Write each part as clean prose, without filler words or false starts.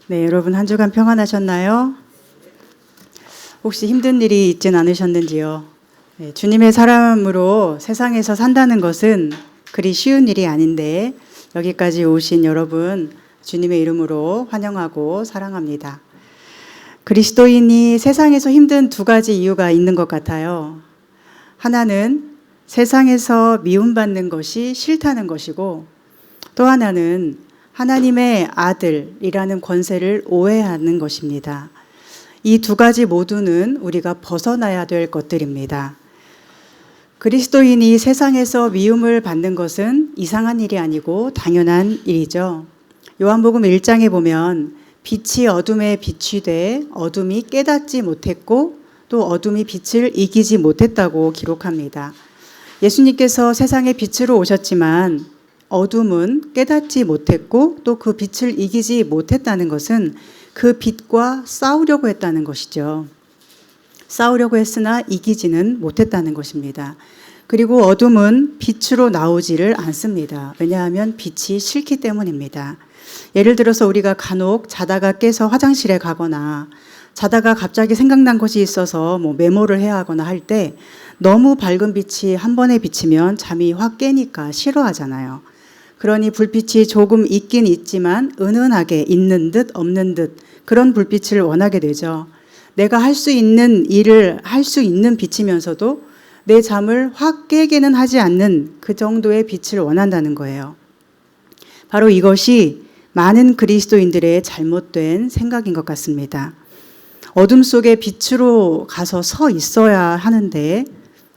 네, 여러분 한 주간 평안하셨나요? 혹시 힘든 일이 있진 않으셨는지요? 네, 주님의 사람으로 세상에서 산다는 것은 그리 쉬운 일이 아닌데 여기까지 오신 여러분 주님의 이름으로 환영하고 사랑합니다. 그리스도인이 세상에서 힘든 두 가지 이유가 있는 것 같아요. 하나는 세상에서 미움받는 것이 싫다는 것이고, 또 하나는 하나님의 아들이라는 권세를 오해하는 것입니다. 이 두 가지 모두는 우리가 벗어나야 될 것들입니다. 그리스도인이 세상에서 미움을 받는 것은 이상한 일이 아니고 당연한 일이죠. 요한복음 1장에 보면 빛이 어둠에 비추되 어둠이 깨닫지 못했고 또 어둠이 빛을 이기지 못했다고 기록합니다. 예수님께서 세상의 빛으로 오셨지만 어둠은 깨닫지 못했고 또 그 빛을 이기지 못했다는 것은 그 빛과 싸우려고 했다는 것이죠. 싸우려고 했으나 이기지는 못했다는 것입니다. 그리고 어둠은 빛으로 나오지를 않습니다. 왜냐하면 빛이 싫기 때문입니다. 예를 들어서 우리가 간혹 자다가 깨서 화장실에 가거나 자다가 갑자기 생각난 것이 있어서 메모를 해야 하거나 할 때 너무 밝은 빛이 한 번에 비치면 잠이 확 깨니까 싫어하잖아요. 그러니 불빛이 조금 있긴 있지만 은은하게 있는 듯 없는 듯 그런 불빛을 원하게 되죠. 내가 할 수 있는 일을 할 수 있는 빛이면서도 내 잠을 확 깨게는 하지 않는 그 정도의 빛을 원한다는 거예요. 바로 이것이 많은 그리스도인들의 잘못된 생각인 것 같습니다. 어둠 속에 빛으로 가서 서 있어야 하는데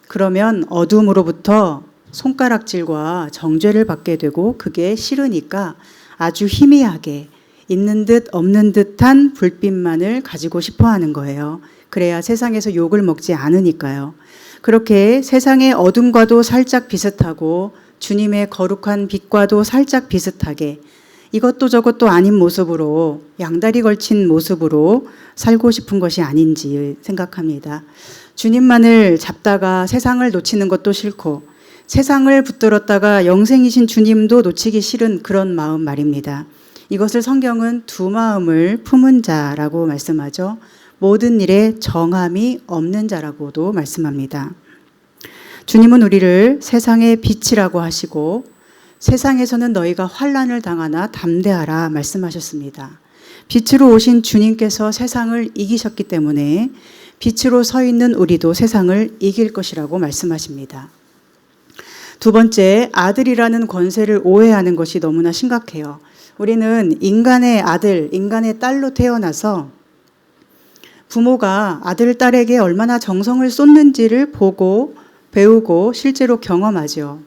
그러면 어둠으로부터 손가락질과 정죄를 받게 되고 그게 싫으니까 아주 희미하게 있는 듯 없는 듯한 불빛만을 가지고 싶어 하는 거예요. 그래야 세상에서 욕을 먹지 않으니까요. 그렇게 세상의 어둠과도 살짝 비슷하고 주님의 거룩한 빛과도 살짝 비슷하게 이것도 저것도 아닌 모습으로 양다리 걸친 모습으로 살고 싶은 것이 아닌지 생각합니다. 주님만을 잡다가 세상을 놓치는 것도 싫고 세상을 붙들었다가 영생이신 주님도 놓치기 싫은 그런 마음 말입니다. 이것을 성경은 두 마음을 품은 자라고 말씀하죠. 모든 일에 정함이 없는 자라고도 말씀합니다. 주님은 우리를 세상의 빛이라고 하시고 세상에서는 너희가 환난을 당하나 담대하라 말씀하셨습니다. 빛으로 오신 주님께서 세상을 이기셨기 때문에 빛으로 서 있는 우리도 세상을 이길 것이라고 말씀하십니다. 두 번째, 아들이라는 권세를 오해하는 것이 너무나 심각해요. 우리는 인간의 아들, 인간의 딸로 태어나서 부모가 아들, 딸에게 얼마나 정성을 쏟는지를 보고 배우고 실제로 경험하죠.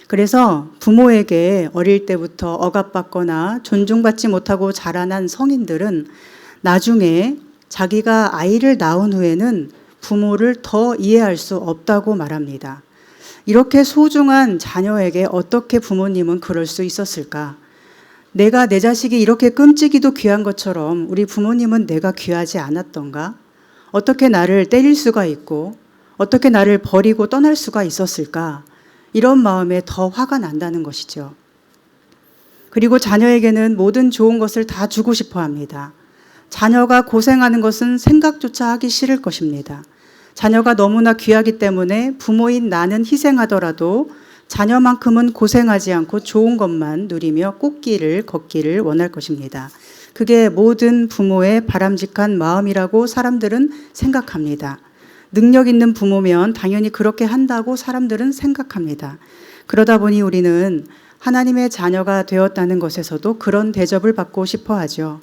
그래서 부모에게 어릴 때부터 억압받거나 존중받지 못하고 자라난 성인들은 나중에 자기가 아이를 낳은 후에는 부모를 더 이해할 수 없다고 말합니다. 이렇게 소중한 자녀에게 어떻게 부모님은 그럴 수 있었을까? 내가 내 자식이 이렇게 끔찍이도 귀한 것처럼 우리 부모님은 내가 귀하지 않았던가? 어떻게 나를 때릴 수가 있고 어떻게 나를 버리고 떠날 수가 있었을까? 이런 마음에 더 화가 난다는 것이죠. 그리고 자녀에게는 모든 좋은 것을 다 주고 싶어 합니다. 자녀가 고생하는 것은 생각조차 하기 싫을 것입니다. 자녀가 너무나 귀하기 때문에 부모인 나는 희생하더라도 자녀만큼은 고생하지 않고 좋은 것만 누리며 꽃길을 걷기를 원할 것입니다. 그게 모든 부모의 바람직한 마음이라고 사람들은 생각합니다. 능력 있는 부모면 당연히 그렇게 한다고 사람들은 생각합니다. 그러다 보니 우리는 하나님의 자녀가 되었다는 것에서도 그런 대접을 받고 싶어 하죠.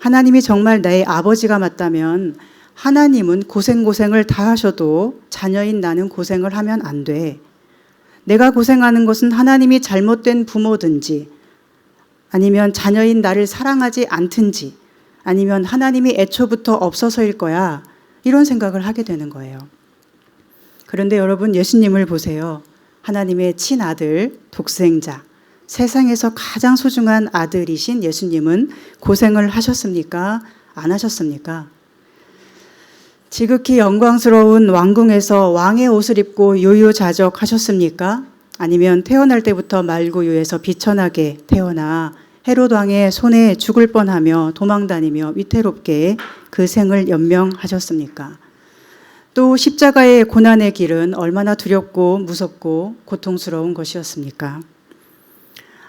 하나님이 정말 내 아버지가 맞다면 하나님은 고생을 다 하셔도 자녀인 나는 고생을 하면 안 돼. 내가 고생하는 것은 하나님이 잘못된 부모든지 아니면 자녀인 나를 사랑하지 않든지 아니면 하나님이 애초부터 없어서일 거야. 이런 생각을 하게 되는 거예요. 그런데 여러분 예수님을 보세요. 하나님의 친아들, 독생자, 세상에서 가장 소중한 아들이신 예수님은 고생을 하셨습니까? 안 하셨습니까? 지극히 영광스러운 왕궁에서 왕의 옷을 입고 유유자적 하셨습니까? 아니면 태어날 때부터 말구유에서 비천하게 태어나 헤롯 왕의 손에 죽을 뻔하며 도망다니며 위태롭게 그 생을 연명하셨습니까? 또 십자가의 고난의 길은 얼마나 두렵고 무섭고 고통스러운 것이었습니까?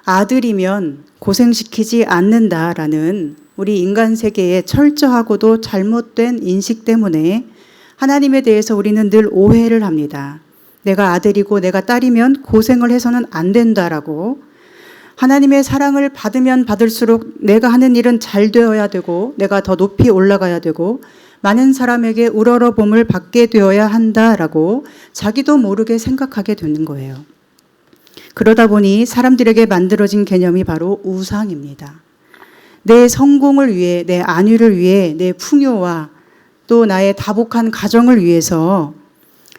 아들이면 고생시키지 않는다라는 우리 인간 세계의 철저하고도 잘못된 인식 때문에 하나님에 대해서 우리는 늘 오해를 합니다. 내가 아들이고 내가 딸이면 고생을 해서는 안 된다라고, 하나님의 사랑을 받으면 받을수록 내가 하는 일은 잘 되어야 되고 내가 더 높이 올라가야 되고 많은 사람에게 우러러봄을 받게 되어야 한다라고 자기도 모르게 생각하게 되는 거예요. 그러다 보니 사람들에게 만들어진 개념이 바로 우상입니다. 내 성공을 위해, 내 안위를 위해, 내 풍요와 또 나의 다복한 가정을 위해서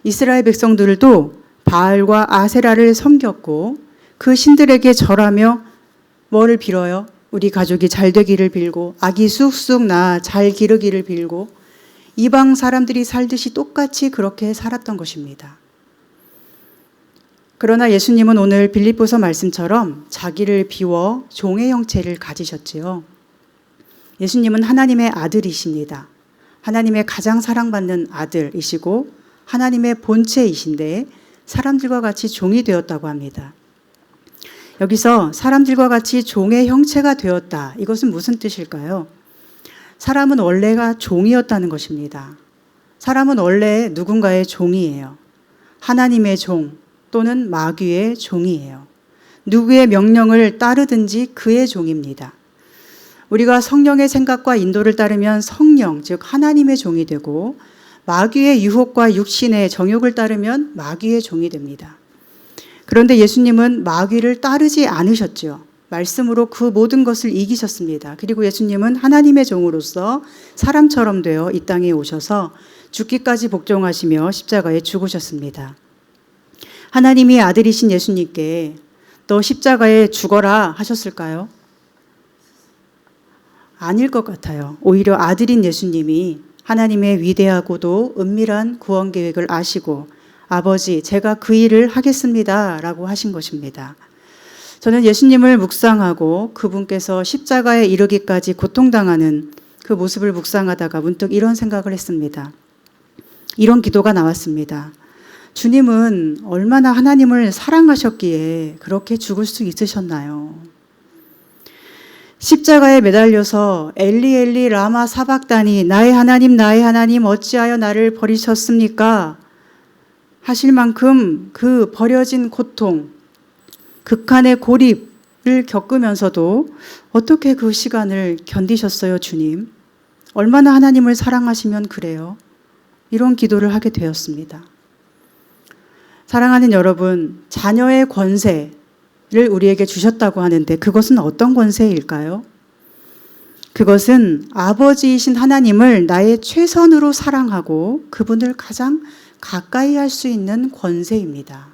이스라엘 백성들도 바알과 아세라를 섬겼고 그 신들에게 절하며 뭐를 빌어요? 우리 가족이 잘 되기를 빌고 아기 쑥쑥 낳아 잘 기르기를 빌고 이방 사람들이 살듯이 똑같이 그렇게 살았던 것입니다. 그러나 예수님은 오늘 빌립보서 말씀처럼 자기를 비워 종의 형체를 가지셨지요. 예수님은 하나님의 아들이십니다. 하나님의 가장 사랑받는 아들이시고 하나님의 본체이신데 사람들과 같이 종이 되었다고 합니다. 여기서 사람들과 같이 종의 형체가 되었다. 이것은 무슨 뜻일까요? 사람은 원래가 종이었다는 것입니다. 사람은 원래 누군가의 종이에요. 하나님의 종 또는 마귀의 종이에요. 누구의 명령을 따르든지 그의 종입니다. 우리가 성령의 생각과 인도를 따르면 성령, 즉 하나님의 종이 되고 마귀의 유혹과 육신의 정욕을 따르면 마귀의 종이 됩니다. 그런데 예수님은 마귀를 따르지 않으셨죠. 말씀으로 그 모든 것을 이기셨습니다. 그리고 예수님은 하나님의 종으로서 사람처럼 되어 이 땅에 오셔서 죽기까지 복종하시며 십자가에 죽으셨습니다. 하나님이 아들이신 예수님께 너 십자가에 죽어라 하셨을까요? 아닐 것 같아요. 오히려 아들인 예수님이 하나님의 위대하고도 은밀한 구원 계획을 아시고 아버지, 제가 그 일을 하겠습니다 라고 하신 것입니다. 저는 예수님을 묵상하고 그분께서 십자가에 이르기까지 고통당하는 그 모습을 묵상하다가 문득 이런 생각을 했습니다. 이런 기도가 나왔습니다. 주님은 얼마나 하나님을 사랑하셨기에 그렇게 죽을 수 있으셨나요? 십자가에 매달려서 엘리 엘리 라마 사박다니 나의 하나님 어찌하여 나를 버리셨습니까? 하실 만큼 그 버려진 고통, 극한의 고립을 겪으면서도 어떻게 그 시간을 견디셨어요, 주님? 얼마나 하나님을 사랑하시면 그래요? 이런 기도를 하게 되었습니다. 사랑하는 여러분, 자녀의 권세를 우리에게 주셨다고 하는데 그것은 어떤 권세일까요? 그것은 아버지이신 하나님을 나의 최선으로 사랑하고 그분을 가장 가까이 할 수 있는 권세입니다.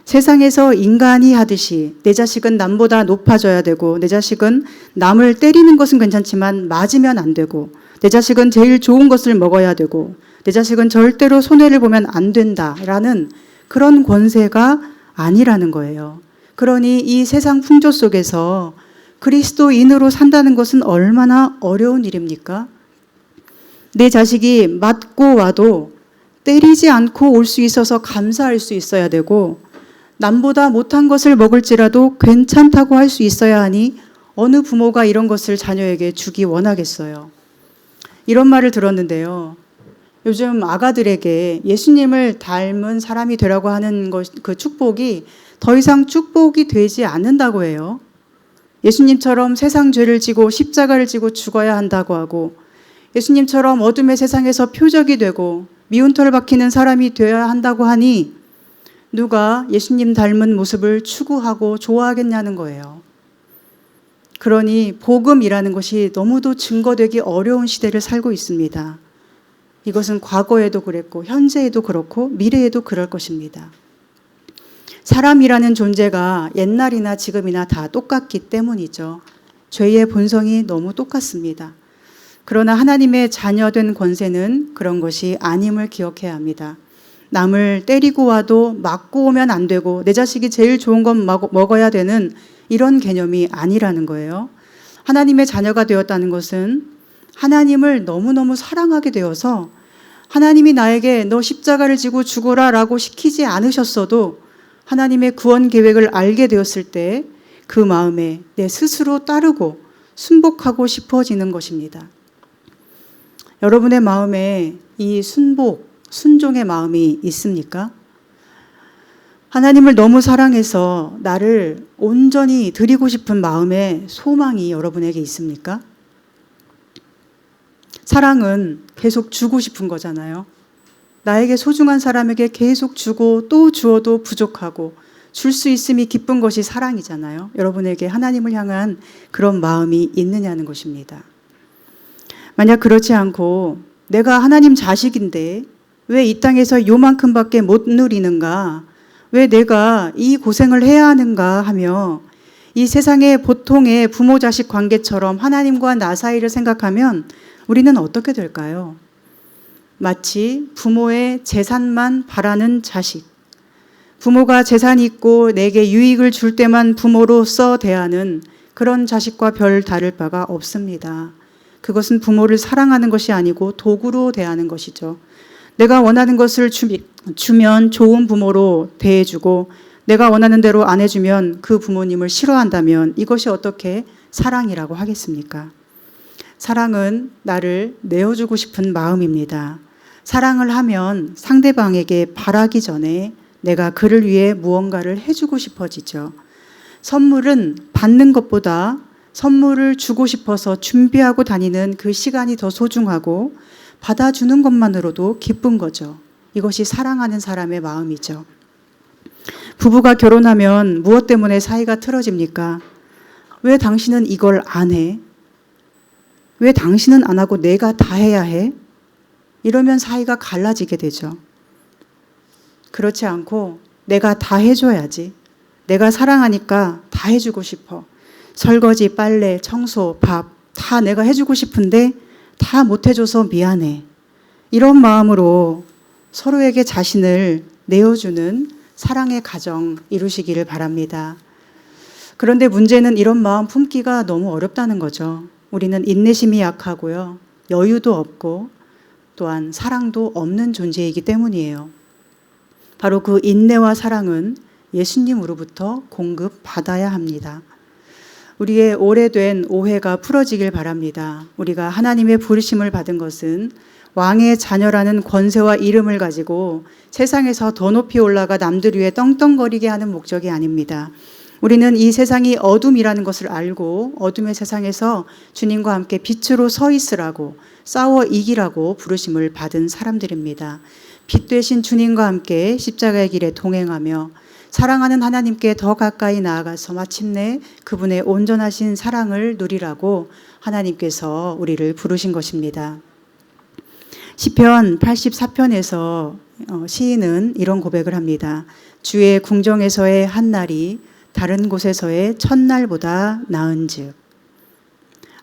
세상에서 인간이 하듯이 내 자식은 남보다 높아져야 되고 내 자식은 남을 때리는 것은 괜찮지만 맞으면 안 되고 내 자식은 제일 좋은 것을 먹어야 되고 내 자식은 절대로 손해를 보면 안 된다라는 그런 권세가 아니라는 거예요. 그러니 이 세상 풍조 속에서 그리스도인으로 산다는 것은 얼마나 어려운 일입니까? 내 자식이 맞고 와도 때리지 않고 올 수 있어서 감사할 수 있어야 되고 남보다 못한 것을 먹을지라도 괜찮다고 할 수 있어야 하니 어느 부모가 이런 것을 자녀에게 주기 원하겠어요. 이런 말을 들었는데요. 요즘 아가들에게 예수님을 닮은 사람이 되라고 하는 그 축복이 더 이상 축복이 되지 않는다고 해요. 예수님처럼 세상 죄를 지고 십자가를 지고 죽어야 한다고 하고 예수님처럼 어둠의 세상에서 표적이 되고 미운 털 박히는 사람이 되어야 한다고 하니 누가 예수님 닮은 모습을 추구하고 좋아하겠냐는 거예요. 그러니 복음이라는 것이 너무도 증거되기 어려운 시대를 살고 있습니다. 이것은 과거에도 그랬고 현재에도 그렇고 미래에도 그럴 것입니다. 사람이라는 존재가 옛날이나 지금이나 다 똑같기 때문이죠. 죄의 본성이 너무 똑같습니다. 그러나 하나님의 자녀된 권세는 그런 것이 아님을 기억해야 합니다. 남을 때리고 와도 맞고 오면 안 되고 내 자식이 제일 좋은 건 먹어야 되는 이런 개념이 아니라는 거예요. 하나님의 자녀가 되었다는 것은 하나님을 너무너무 사랑하게 되어서 하나님이 나에게 너 십자가를 지고 죽어라 라고 시키지 않으셨어도 하나님의 구원 계획을 알게 되었을 때 그 마음에 내 스스로 따르고 순복하고 싶어지는 것입니다. 여러분의 마음에 이 순종의 마음이 있습니까? 하나님을 너무 사랑해서 나를 온전히 드리고 싶은 마음의 소망이 여러분에게 있습니까? 사랑은 계속 주고 싶은 거잖아요. 나에게 소중한 사람에게 계속 주고 또 주어도 부족하고 줄 수 있음이 기쁜 것이 사랑이잖아요. 여러분에게 하나님을 향한 그런 마음이 있느냐는 것입니다. 만약 그렇지 않고 내가 하나님 자식인데 왜 이 땅에서 요만큼밖에 못 누리는가? 왜 내가 이 고생을 해야 하는가 하며 이 세상의 보통의 부모 자식 관계처럼 하나님과 나 사이를 생각하면 우리는 어떻게 될까요? 마치 부모의 재산만 바라는 자식, 부모가 재산이 있고 내게 유익을 줄 때만 부모로서 대하는 그런 자식과 별 다를 바가 없습니다. 그것은 부모를 사랑하는 것이 아니고 도구로 대하는 것이죠. 내가 원하는 것을 주면 좋은 부모로 대해주고 내가 원하는 대로 안 해주면 그 부모님을 싫어한다면 이것이 어떻게 사랑이라고 하겠습니까? 사랑은 나를 내어주고 싶은 마음입니다. 사랑을 하면 상대방에게 바라기 전에 내가 그를 위해 무언가를 해주고 싶어지죠. 선물은 받는 것보다 선물을 주고 싶어서 준비하고 다니는 그 시간이 더 소중하고 받아주는 것만으로도 기쁜 거죠. 이것이 사랑하는 사람의 마음이죠. 부부가 결혼하면 무엇 때문에 사이가 틀어집니까? 왜 당신은 이걸 안 해? 왜 당신은 안 하고 내가 다 해야 해? 이러면 사이가 갈라지게 되죠. 그렇지 않고 내가 다 해줘야지. 내가 사랑하니까 다 해주고 싶어. 설거지, 빨래, 청소, 밥 다 내가 해주고 싶은데 다 못해줘서 미안해. 이런 마음으로 서로에게 자신을 내어주는 사랑의 가정 이루시기를 바랍니다. 그런데 문제는 이런 마음 품기가 너무 어렵다는 거죠. 우리는 인내심이 약하고요. 여유도 없고 또한 사랑도 없는 존재이기 때문이에요. 바로 그 인내와 사랑은 예수님으로부터 공급받아야 합니다. 우리의 오래된 오해가 풀어지길 바랍니다. 우리가 하나님의 부르심을 받은 것은 왕의 자녀라는 권세와 이름을 가지고 세상에서 더 높이 올라가 남들 위해 떵떵거리게 하는 목적이 아닙니다. 우리는 이 세상이 어둠이라는 것을 알고 어둠의 세상에서 주님과 함께 빛으로 서 있으라고 싸워 이기라고 부르심을 받은 사람들입니다. 빛 되신 주님과 함께 십자가의 길에 동행하며 사랑하는 하나님께 더 가까이 나아가서 마침내 그분의 온전하신 사랑을 누리라고 하나님께서 우리를 부르신 것입니다. 시편 84편에서 시인은 이런 고백을 합니다. 주의 궁정에서의 한 날이 다른 곳에서의 첫날보다 나은즉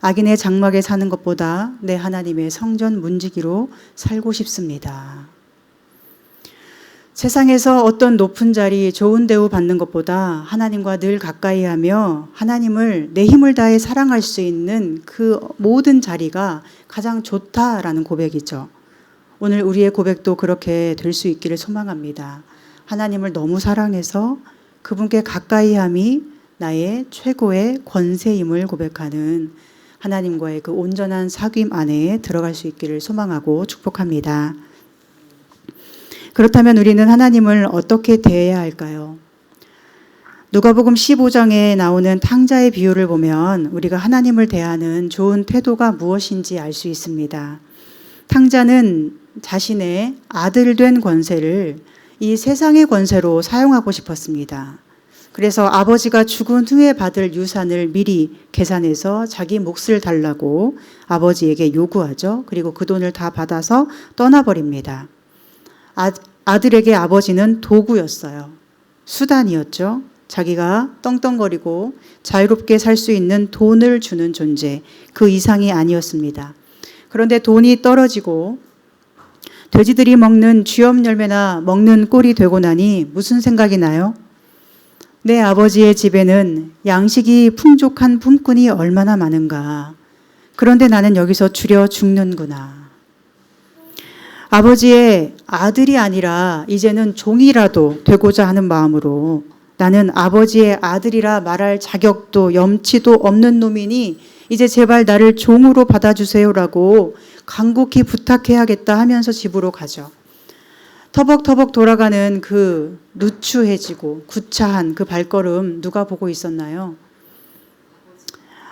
악인의 장막에 사는 것보다 내 하나님의 성전 문지기로 살고 싶습니다. 세상에서 어떤 높은 자리, 좋은 대우 받는 것보다 하나님과 늘 가까이 하며 하나님을 내 힘을 다해 사랑할 수 있는 그 모든 자리가 가장 좋다라는 고백이죠. 오늘 우리의 고백도 그렇게 될 수 있기를 소망합니다. 하나님을 너무 사랑해서 그분께 가까이 함이 나의 최고의 권세임을 고백하는 하나님과의 그 온전한 사귐 안에 들어갈 수 있기를 소망하고 축복합니다. 그렇다면 우리는 하나님을 어떻게 대해야 할까요? 누가복음 15장에 나오는 탕자의 비유를 보면 우리가 하나님을 대하는 좋은 태도가 무엇인지 알 수 있습니다. 탕자는 자신의 아들 된 권세를 이 세상의 권세로 사용하고 싶었습니다. 그래서 아버지가 죽은 후에 받을 유산을 미리 계산해서 자기 몫을 달라고 아버지에게 요구하죠. 그리고 그 돈을 다 받아서 떠나버립니다. 아들에게 아버지는 도구였어요. 수단이었죠. 자기가 떵떵거리고 자유롭게 살 수 있는 돈을 주는 존재, 그 이상이 아니었습니다. 그런데 돈이 떨어지고 돼지들이 먹는 쥐염 열매나 먹는 꼴이 되고 나니 무슨 생각이 나요? 내 아버지의 집에는 양식이 풍족한 품꾼이 얼마나 많은가. 그런데 나는 여기서 줄여 죽는구나. 아버지의 아들이 아니라 이제는 종이라도 되고자 하는 마음으로 나는 아버지의 아들이라 말할 자격도 염치도 없는 놈이니 이제 제발 나를 종으로 받아주세요라고 간곡히 부탁해야겠다 하면서 집으로 가죠. 터벅터벅 돌아가는 그 누추해지고 구차한 그 발걸음 누가 보고 있었나요?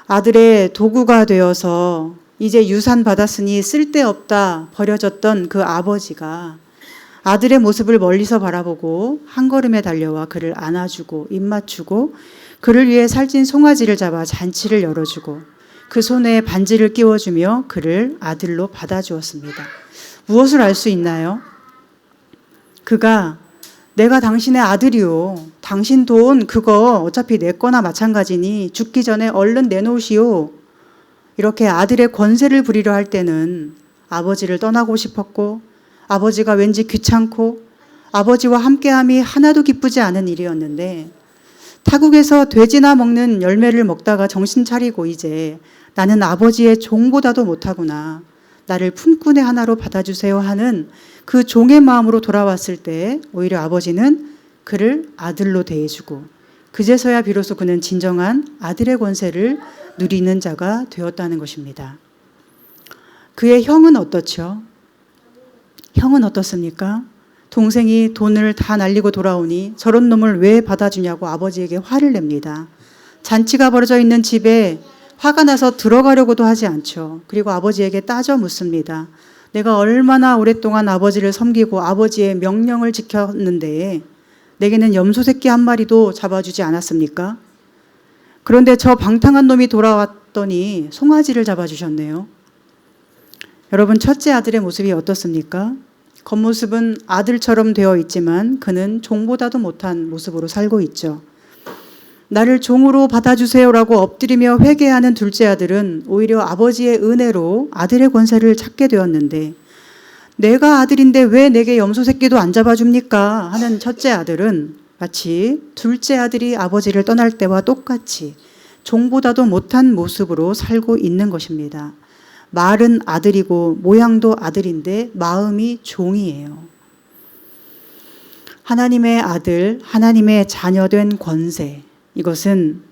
아들의 도구가 되어서 이제 유산 받았으니 쓸데없다 버려졌던 그 아버지가 아들의 모습을 멀리서 바라보고 한 걸음에 달려와 그를 안아주고 입 맞추고 그를 위해 살찐 송아지를 잡아 잔치를 열어주고 그 손에 반지를 끼워주며 그를 아들로 받아주었습니다. 무엇을 알 수 있나요? 그가 내가 당신의 아들이요. 당신 돈 그거 어차피 내 거나 마찬가지니 죽기 전에 얼른 내놓으시오. 이렇게 아들의 권세를 부리려 할 때는 아버지를 떠나고 싶었고 아버지가 왠지 귀찮고 아버지와 함께함이 하나도 기쁘지 않은 일이었는데 타국에서 돼지나 먹는 열매를 먹다가 정신 차리고 이제 나는 아버지의 종보다도 못하구나. 나를 품꾼의 하나로 받아주세요 하는 그 종의 마음으로 돌아왔을 때 오히려 아버지는 그를 아들로 대해주고 그제서야 비로소 그는 진정한 아들의 권세를 누리는 자가 되었다는 것입니다. 그의 형은 어떻죠? 형은 어떻습니까? 동생이 돈을 다 날리고 돌아오니 저런 놈을 왜 받아주냐고 아버지에게 화를 냅니다. 잔치가 벌어져 있는 집에 화가 나서 들어가려고도 하지 않죠. 그리고 아버지에게 따져 묻습니다. 내가 얼마나 오랫동안 아버지를 섬기고 아버지의 명령을 지켰는데 내게는 염소 새끼 한 마리도 잡아주지 않았습니까? 그런데 저 방탕한 놈이 돌아왔더니 송아지를 잡아주셨네요. 여러분, 첫째 아들의 모습이 어떻습니까? 겉모습은 아들처럼 되어 있지만 그는 종보다도 못한 모습으로 살고 있죠. 나를 종으로 받아주세요라고 엎드리며 회개하는 둘째 아들은 오히려 아버지의 은혜로 아들의 권세를 찾게 되었는데 내가 아들인데 왜 내게 염소 새끼도 안 잡아줍니까? 하는 첫째 아들은 마치 둘째 아들이 아버지를 떠날 때와 똑같이 종보다도 못한 모습으로 살고 있는 것입니다. 말은 아들이고 모양도 아들인데 마음이 종이에요. 하나님의 아들, 하나님의 자녀된 권세, 이것은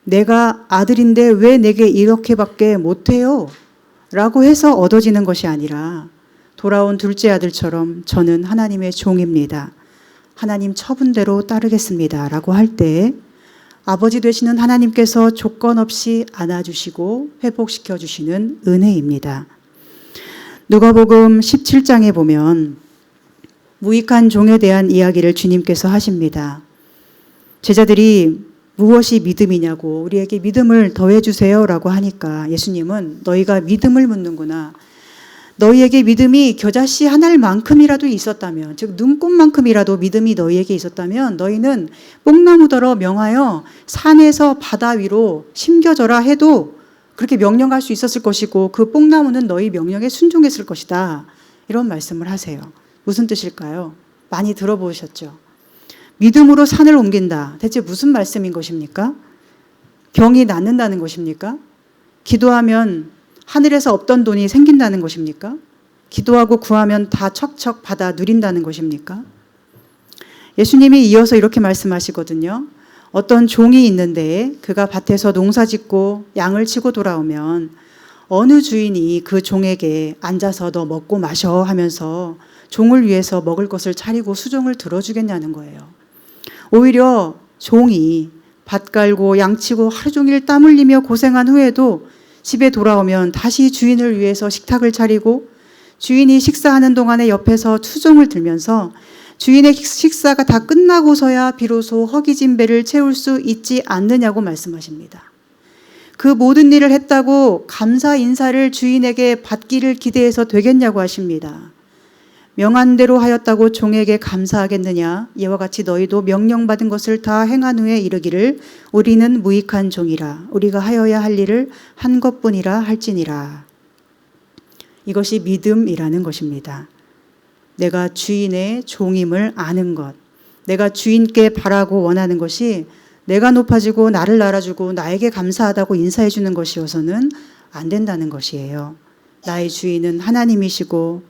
내가 아들인데 왜 내게 이렇게밖에 못해요? 라고 해서 얻어지는 것이 아니라 돌아온 둘째 아들처럼 저는 하나님의 종입니다. 하나님 처분대로 따르겠습니다. 라고 할 때 아버지 되시는 하나님께서 조건 없이 안아주시고 회복시켜 주시는 은혜입니다. 누가복음 17장에 보면 무익한 종에 대한 이야기를 주님께서 하십니다. 제자들이 무엇이 믿음이냐고 우리에게 믿음을 더해 주세요라고 하니까 예수님은 너희가 믿음을 묻는구나. 너희에게 믿음이 겨자씨 한 알만큼이라도 있었다면, 즉 눈꽃만큼이라도 믿음이 너희에게 있었다면 너희는 뽕나무더러 명하여 산에서 바다 위로 심겨져라 해도 그렇게 명령할 수 있었을 것이고 그 뽕나무는 너희 명령에 순종했을 것이다. 이런 말씀을 하세요. 무슨 뜻일까요? 많이 들어보셨죠? 믿음으로 산을 옮긴다. 대체 무슨 말씀인 것입니까? 병이 낫는다는 것입니까? 기도하면 하늘에서 없던 돈이 생긴다는 것입니까? 기도하고 구하면 다 척척 받아 누린다는 것입니까? 예수님이 이어서 이렇게 말씀하시거든요. 어떤 종이 있는데 그가 밭에서 농사 짓고 양을 치고 돌아오면 어느 주인이 그 종에게 앉아서 너 먹고 마셔 하면서 종을 위해서 먹을 것을 차리고 수종을 들어주겠냐는 거예요. 오히려 종이 밭 갈고 양 치고 하루 종일 땀 흘리며 고생한 후에도 집에 돌아오면 다시 주인을 위해서 식탁을 차리고 주인이 식사하는 동안에 옆에서 투정을 들면서 주인의 식사가 다 끝나고서야 비로소 허기진 배를 채울 수 있지 않느냐고 말씀하십니다. 그 모든 일을 했다고 감사 인사를 주인에게 받기를 기대해서 되겠냐고 하십니다. 명한 대로 하였다고 종에게 감사하겠느냐? 이와 같이 너희도 명령받은 것을 다 행한 후에 이르기를 우리는 무익한 종이라 우리가 하여야 할 일을 한 것뿐이라 할지니라. 이것이 믿음이라는 것입니다. 내가 주인의 종임을 아는 것, 내가 주인께 바라고 원하는 것이 내가 높아지고 나를 알아주고 나에게 감사하다고 인사해 주는 것이어서는 안 된다는 것이에요. 나의 주인은 하나님이시고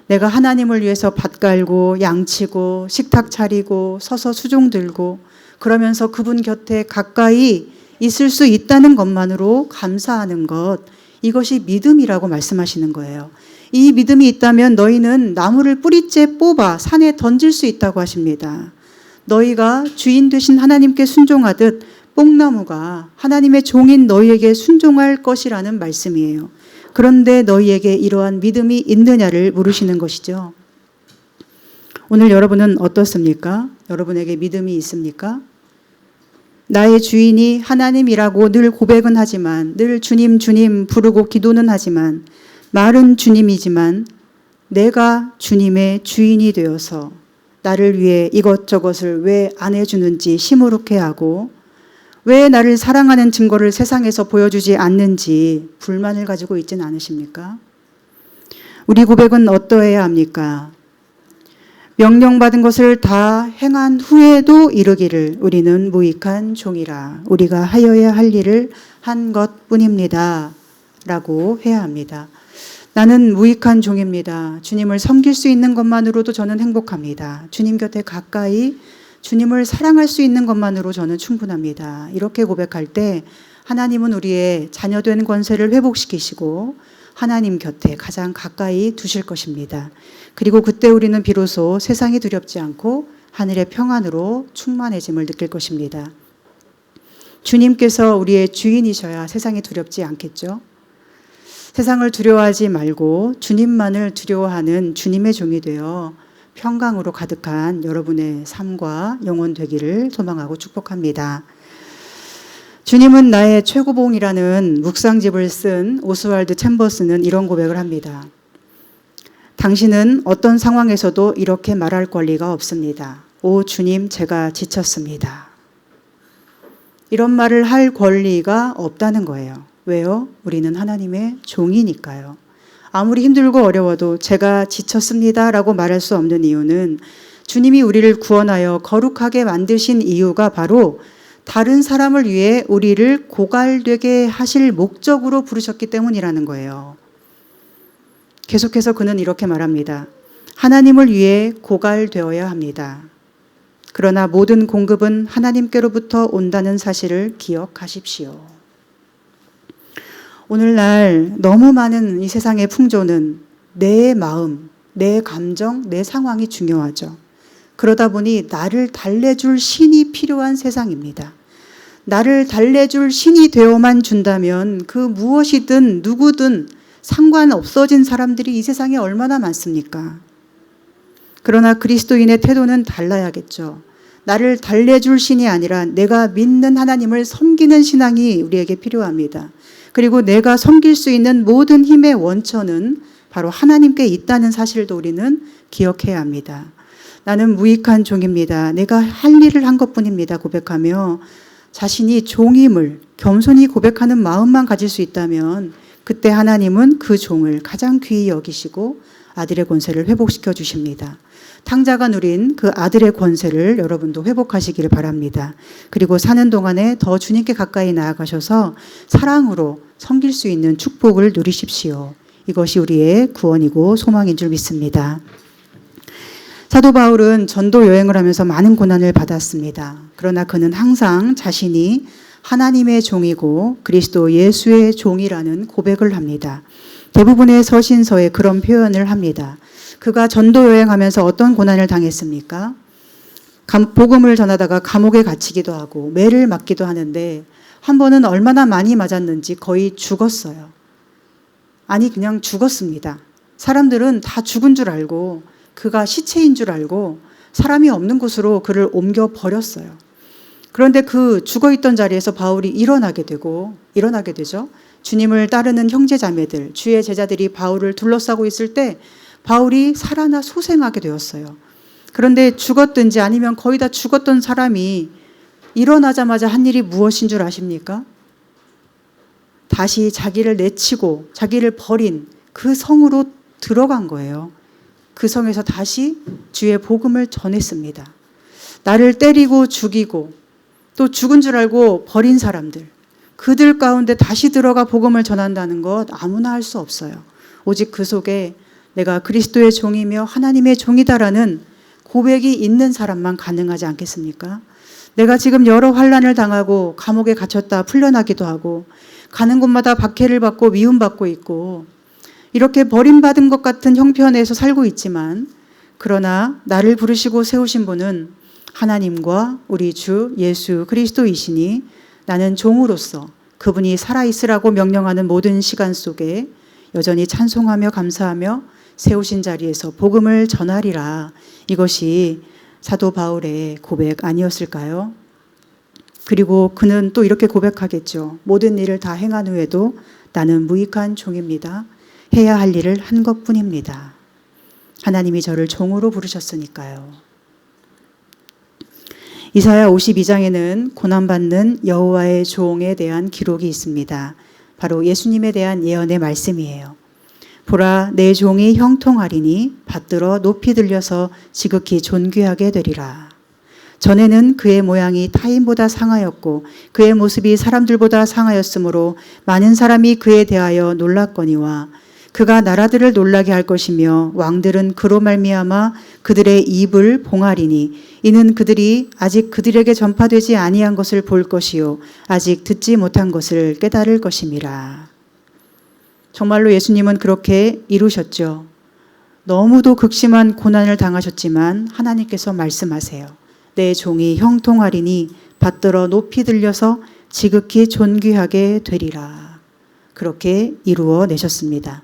내가 하나님을 위해서 밭 갈고 양치고 식탁 차리고 서서 수종 들고 그러면서 그분 곁에 가까이 있을 수 있다는 것만으로 감사하는 것, 이것이 믿음이라고 말씀하시는 거예요. 이 믿음이 있다면 너희는 나무를 뿌리째 뽑아 산에 던질 수 있다고 하십니다. 너희가 주인 되신 하나님께 순종하듯 뽕나무가 하나님의 종인 너희에게 순종할 것이라는 말씀이에요. 그런데 너희에게 이러한 믿음이 있느냐를 물으시는 것이죠. 오늘 여러분은 어떻습니까? 여러분에게 믿음이 있습니까? 나의 주인이 하나님이라고 늘 고백은 하지만, 늘 주님 주님 부르고 기도는 하지만, 말은 주님이지만 내가 주님의 주인이 되어서 나를 위해 이것저것을 왜 안 해주는지 시무룩해하고 왜 나를 사랑하는 증거를 세상에서 보여주지 않는지 불만을 가지고 있진 않으십니까? 우리 고백은 어떠해야 합니까? 명령받은 것을 다 행한 후에도 이르기를 우리는 무익한 종이라 우리가 하여야 할 일을 한 것뿐입니다 라고 해야 합니다. 나는 무익한 종입니다. 주님을 섬길 수 있는 것만으로도 저는 행복합니다. 주님 곁에 가까이 주님을 사랑할 수 있는 것만으로 저는 충분합니다. 이렇게 고백할 때 하나님은 우리의 자녀된 권세를 회복시키시고 하나님 곁에 가장 가까이 두실 것입니다. 그리고 그때 우리는 비로소 세상이 두렵지 않고 하늘의 평안으로 충만해짐을 느낄 것입니다. 주님께서 우리의 주인이셔야 세상이 두렵지 않겠죠? 세상을 두려워하지 말고 주님만을 두려워하는 주님의 종이 되어 평강으로 가득한 여러분의 삶과 영혼 되기를 소망하고 축복합니다. 주님은 나의 최고봉이라는 묵상집을 쓴 오스왈드 챔버스는 이런 고백을 합니다. 당신은 어떤 상황에서도 이렇게 말할 권리가 없습니다. 오 주님, 제가 지쳤습니다. 이런 말을 할 권리가 없다는 거예요. 왜요? 우리는 하나님의 종이니까요. 아무리 힘들고 어려워도 제가 지쳤습니다 라고 말할 수 없는 이유는 주님이 우리를 구원하여 거룩하게 만드신 이유가 바로 다른 사람을 위해 우리를 고갈되게 하실 목적으로 부르셨기 때문이라는 거예요. 계속해서 그는 이렇게 말합니다. 하나님을 위해 고갈되어야 합니다. 그러나 모든 공급은 하나님께로부터 온다는 사실을 기억하십시오. 오늘날 너무 많은 이 세상의 풍조는 내 마음, 내 감정, 내 상황이 중요하죠. 그러다 보니 나를 달래줄 신이 필요한 세상입니다. 나를 달래줄 신이 되어만 준다면 그 무엇이든 누구든 상관없어진 사람들이 이 세상에 얼마나 많습니까? 그러나 그리스도인의 태도는 달라야겠죠. 나를 달래줄 신이 아니라 내가 믿는 하나님을 섬기는 신앙이 우리에게 필요합니다. 그리고 내가 섬길 수 있는 모든 힘의 원천은 바로 하나님께 있다는 사실도 우리는 기억해야 합니다. 나는 무익한 종입니다. 내가 할 일을 한 것뿐입니다. 고백하며 자신이 종임을 겸손히 고백하는 마음만 가질 수 있다면 그때 하나님은 그 종을 가장 귀히 여기시고 아들의 권세를 회복시켜 주십니다. 탕자가 누린 그 아들의 권세를 여러분도 회복하시기를 바랍니다. 그리고 사는 동안에 더 주님께 가까이 나아가셔서 사랑으로 섬길 수 있는 축복을 누리십시오. 이것이 우리의 구원이고 소망인 줄 믿습니다. 사도 바울은 전도 여행을 하면서 많은 고난을 받았습니다. 그러나 그는 항상 자신이 하나님의 종이고 그리스도 예수의 종이라는 고백을 합니다. 대부분의 서신서에 그런 표현을 합니다. 그가 전도 여행하면서 어떤 고난을 당했습니까? 복음을 전하다가 감옥에 갇히기도 하고 매를 맞기도 하는데 한 번은 얼마나 많이 맞았는지 거의 죽었어요. 아니 그냥 죽었습니다. 사람들은 다 죽은 줄 알고 그가 시체인 줄 알고 사람이 없는 곳으로 그를 옮겨 버렸어요. 그런데 그 죽어있던 자리에서 바울이 일어나게 되죠. 주님을 따르는 형제자매들, 주의 제자들이 바울을 둘러싸고 있을 때 바울이 살아나 소생하게 되었어요. 그런데 죽었든지 아니면 거의 다 죽었던 사람이 일어나자마자 한 일이 무엇인 줄 아십니까? 다시 자기를 내치고 자기를 버린 그 성으로 들어간 거예요. 그 성에서 다시 주의 복음을 전했습니다. 나를 때리고 죽이고 또 죽은 줄 알고 버린 사람들, 그들 가운데 다시 들어가 복음을 전한다는 것 아무나 할 수 없어요. 오직 그 속에 내가 그리스도의 종이며 하나님의 종이다라는 고백이 있는 사람만 가능하지 않겠습니까? 내가 지금 여러 환난을 당하고 감옥에 갇혔다 풀려나기도 하고 가는 곳마다 박해를 받고 미움받고 있고 이렇게 버림받은 것 같은 형편에서 살고 있지만, 그러나 나를 부르시고 세우신 분은 하나님과 우리 주 예수 그리스도이시니 나는 종으로서 그분이 살아있으라고 명령하는 모든 시간 속에 여전히 찬송하며 감사하며 세우신 자리에서 복음을 전하리라. 이것이 사도 바울의 고백 아니었을까요? 그리고 그는 또 이렇게 고백하겠죠. 모든 일을 다 행한 후에도 나는 무익한 종입니다. 해야 할 일을 한 것뿐입니다. 하나님이 저를 종으로 부르셨으니까요. 이사야 52장에는 고난받는 여호와의 종에 대한 기록이 있습니다. 바로 예수님에 대한 예언의 말씀이에요. 보라, 내 종이 형통하리니 받들어 높이 들려서 지극히 존귀하게 되리라. 전에는 그의 모양이 타인보다 상하였고 그의 모습이 사람들보다 상하였으므로 많은 사람이 그에 대하여 놀랐거니와 그가 나라들을 놀라게 할 것이며 왕들은 그로 말미암아 그들의 입을 봉하리니 이는 그들이 아직 그들에게 전파되지 아니한 것을 볼 것이요 아직 듣지 못한 것을 깨달을 것임이라. 정말로 예수님은 그렇게 이루셨죠. 너무도 극심한 고난을 당하셨지만 하나님께서 말씀하세요. 내 종이 형통하리니 받들어 높이 들려서 지극히 존귀하게 되리라. 그렇게 이루어 내셨습니다.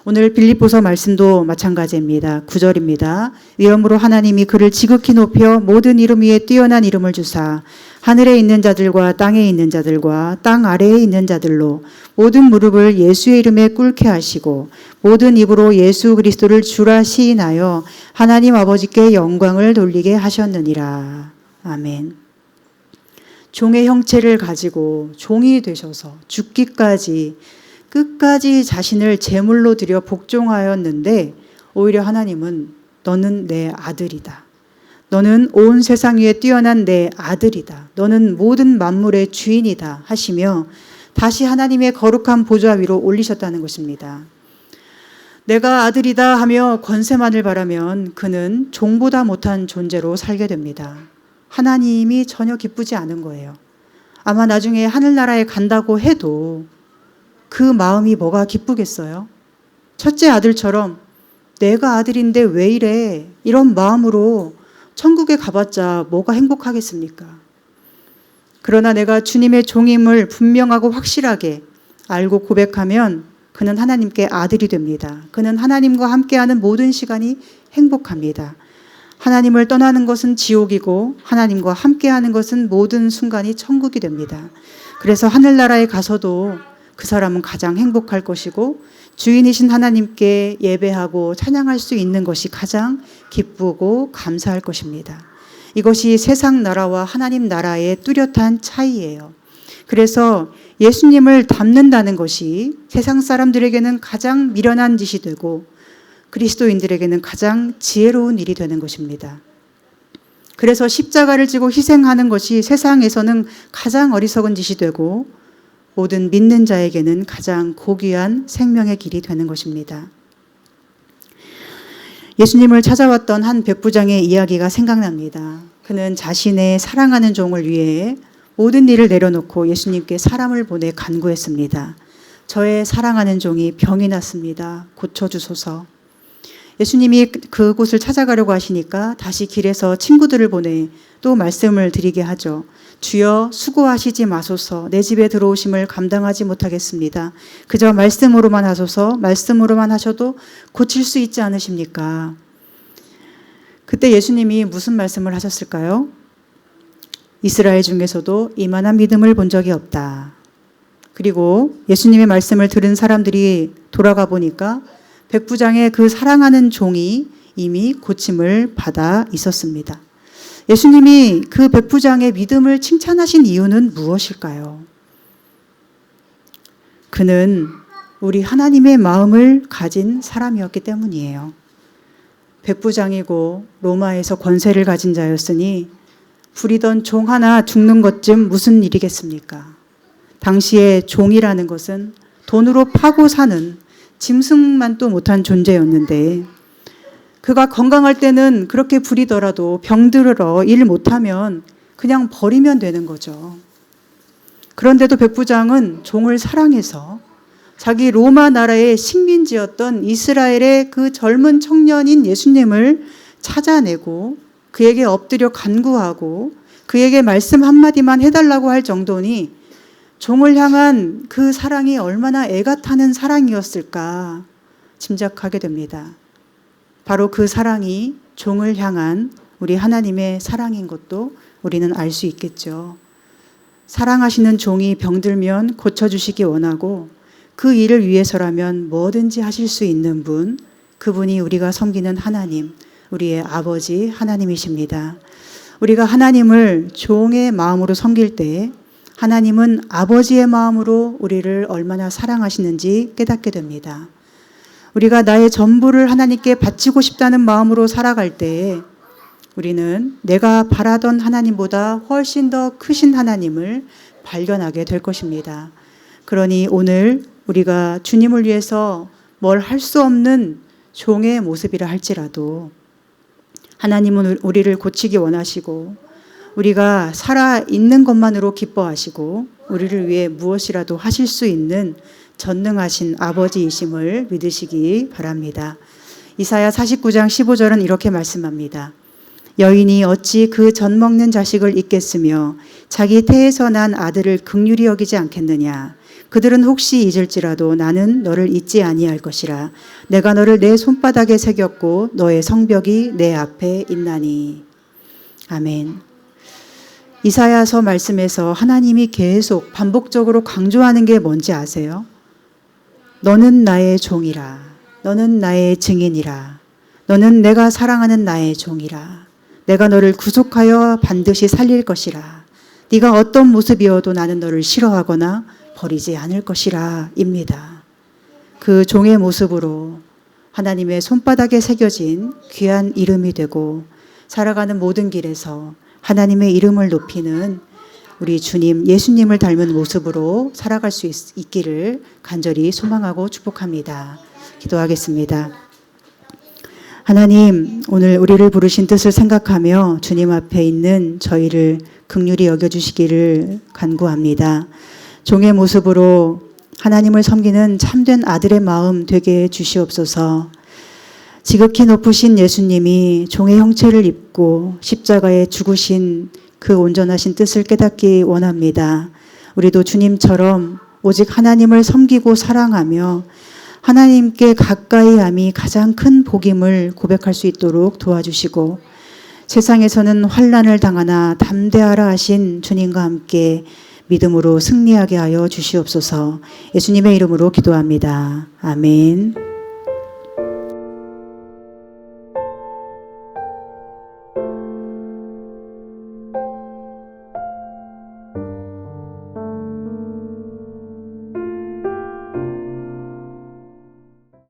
오늘 빌립보서 말씀도 마찬가지입니다. 9절입니다. 위엄으로 하나님이 그를 지극히 높여 모든 이름 위에 뛰어난 이름을 주사 하늘에 있는 자들과 땅에 있는 자들과 땅 아래에 있는 자들로 모든 무릎을 예수의 이름에 꿇게 하시고 모든 입으로 예수 그리스도를 주라 시인하여 하나님 아버지께 영광을 돌리게 하셨느니라. 아멘. 종의 형체를 가지고 종이 되셔서 죽기까지 끝까지 자신을 제물로 드려 복종하였는데 오히려 하나님은 너는 내 아들이다. 너는 온 세상 위에 뛰어난 내 아들이다. 너는 모든 만물의 주인이다 하시며 다시 하나님의 거룩한 보좌 위로 올리셨다는 것입니다. 내가 아들이다 하며 권세만을 바라면 그는 종보다 못한 존재로 살게 됩니다. 하나님이 전혀 기쁘지 않은 거예요. 아마 나중에 하늘나라에 간다고 해도 그 마음이 뭐가 기쁘겠어요? 첫째 아들처럼 내가 아들인데 왜 이래? 이런 마음으로 천국에 가봤자 뭐가 행복하겠습니까? 그러나 내가 주님의 종임을 분명하고 확실하게 알고 고백하면 그는 하나님께 아들이 됩니다. 그는 하나님과 함께하는 모든 시간이 행복합니다. 하나님을 떠나는 것은 지옥이고 하나님과 함께하는 것은 모든 순간이 천국이 됩니다. 그래서 하늘나라에 가서도 그 사람은 가장 행복할 것이고 주인이신 하나님께 예배하고 찬양할 수 있는 것이 가장 기쁘고 감사할 것입니다. 이것이 세상 나라와 하나님 나라의 뚜렷한 차이예요. 그래서 예수님을 닮는다는 것이 세상 사람들에게는 가장 미련한 짓이 되고 그리스도인들에게는 가장 지혜로운 일이 되는 것입니다. 그래서 십자가를 지고 희생하는 것이 세상에서는 가장 어리석은 짓이 되고 모든 믿는 자에게는 가장 고귀한 생명의 길이 되는 것입니다. 예수님을 찾아왔던 한 백부장의 이야기가 생각납니다. 그는 자신의 사랑하는 종을 위해 모든 일을 내려놓고 예수님께 사람을 보내 간구했습니다. 저의 사랑하는 종이 병이 났습니다. 고쳐주소서. 예수님이 그곳을 찾아가려고 하시니까 다시 길에서 친구들을 보내 또 말씀을 드리게 하죠. 주여 수고하시지 마소서. 내 집에 들어오심을 감당하지 못하겠습니다. 그저 말씀으로만 하소서. 말씀으로만 하셔도 고칠 수 있지 않으십니까? 그때 예수님이 무슨 말씀을 하셨을까요? 이스라엘 중에서도 이만한 믿음을 본 적이 없다. 그리고 예수님의 말씀을 들은 사람들이 돌아가 보니까 백부장의 그 사랑하는 종이 이미 고침을 받아 있었습니다. 예수님이 그 백부장의 믿음을 칭찬하신 이유는 무엇일까요? 그는 우리 하나님의 마음을 가진 사람이었기 때문이에요. 백부장이고 로마에서 권세를 가진 자였으니 부리던 종 하나 죽는 것쯤 무슨 일이겠습니까? 당시에 종이라는 것은 돈으로 파고 사는 짐승만도 못한 존재였는데 그가 건강할 때는 그렇게 부리더라도 병들어 일 못하면 그냥 버리면 되는 거죠. 그런데도 백부장은 종을 사랑해서 자기 로마 나라의 식민지였던 이스라엘의 그 젊은 청년인 예수님을 찾아내고 그에게 엎드려 간구하고 그에게 말씀 한마디만 해달라고 할 정도니 종을 향한 그 사랑이 얼마나 애가 타는 사랑이었을까 짐작하게 됩니다. 바로 그 사랑이 종을 향한 우리 하나님의 사랑인 것도 우리는 알 수 있겠죠. 사랑하시는 종이 병들면 고쳐주시기 원하고 그 일을 위해서라면 뭐든지 하실 수 있는 분, 그분이 우리가 섬기는 하나님, 우리의 아버지 하나님이십니다. 우리가 하나님을 종의 마음으로 섬길 때 하나님은 아버지의 마음으로 우리를 얼마나 사랑하시는지 깨닫게 됩니다. 우리가 나의 전부를 하나님께 바치고 싶다는 마음으로 살아갈 때 우리는 내가 바라던 하나님보다 훨씬 더 크신 하나님을 발견하게 될 것입니다. 그러니 오늘 우리가 주님을 위해서 뭘 할 수 없는 종의 모습이라 할지라도 하나님은 우리를 고치기 원하시고 우리가 살아있는 것만으로 기뻐하시고 우리를 위해 무엇이라도 하실 수 있는 전능하신 아버지이심을 믿으시기 바랍니다. 이사야 49장 15절은 이렇게 말씀합니다. 여인이 어찌 그 젖 먹는 자식을 잊겠으며 자기 태에서 난 아들을 긍휼히 여기지 않겠느냐. 그들은 혹시 잊을지라도 나는 너를 잊지 아니할 것이라. 내가 너를 내 손바닥에 새겼고 너의 성벽이 내 앞에 있나니. 아멘. 이사야서 말씀에서 하나님이 계속 반복적으로 강조하는 게 뭔지 아세요? 너는 나의 종이라. 너는 나의 증인이라. 너는 내가 사랑하는 나의 종이라. 내가 너를 구속하여 반드시 살릴 것이라. 네가 어떤 모습이어도 나는 너를 싫어하거나 버리지 않을 것이라 입니다. 그 종의 모습으로 하나님의 손바닥에 새겨진 귀한 이름이 되고 살아가는 모든 길에서 하나님의 이름을 높이는 우리 주님 예수님을 닮은 모습으로 살아갈 수 있기를 간절히 소망하고 축복합니다. 기도하겠습니다. 하나님, 오늘 우리를 부르신 뜻을 생각하며 주님 앞에 있는 저희를 긍휼히 여겨주시기를 간구합니다. 종의 모습으로 하나님을 섬기는 참된 아들의 마음 되게 해 주시옵소서. 지극히 높으신 예수님이 종의 형체를 입고 십자가에 죽으신 그 온전하신 뜻을 깨닫기 원합니다. 우리도 주님처럼 오직 하나님을 섬기고 사랑하며 하나님께 가까이 함이 가장 큰 복임을 고백할 수 있도록 도와주시고 세상에서는 환난을 당하나 담대하라 하신 주님과 함께 믿음으로 승리하게 하여 주시옵소서. 예수님의 이름으로 기도합니다. 아멘.